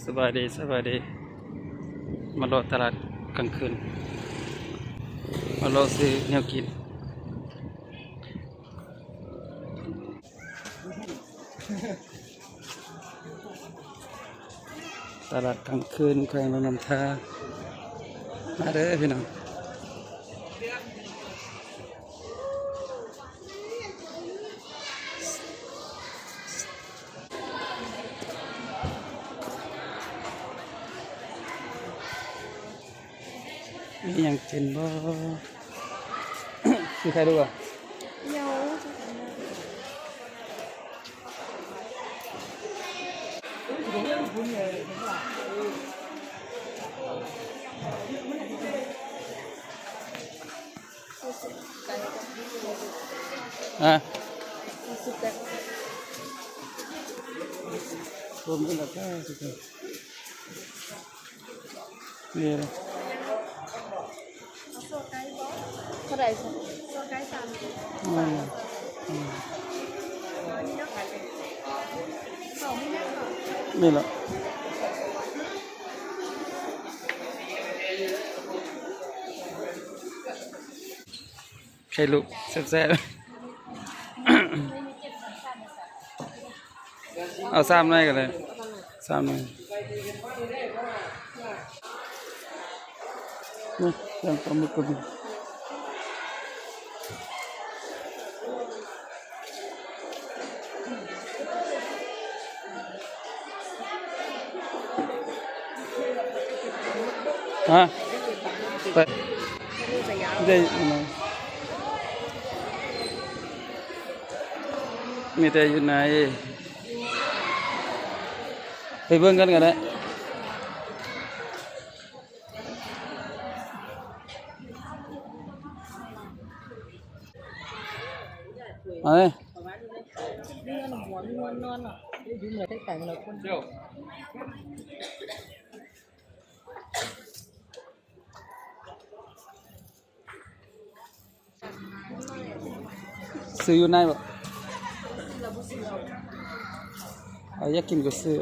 สบายดีสบายดีมาเลาะตลาดกลางคืนมาเลาะซื้อแนวกินตลาดกลางคืนแขวงลำน้ำทามาเด้อพี่น้องมีอย่างกินบ่มีใครดูอ่ะรวมกันแล้วก็สุดยอดนี่เลยเท่าไหร่โซไก่3 บาทนี่นักขายเป็นสองไม่แน่ค่ะนี่แหละไข่ลูกแซ่บๆเอาซ้ำหน่อยกันเลยซ้ำหน่อยนี่ยังปลาหมึกก็มีฮะไปได้มีแต่อยู่ไหนไปเบิ่งกันกันนะเอาเลยซื้ออยู่ไหนบ่เอาอยากกินก็ซื้อ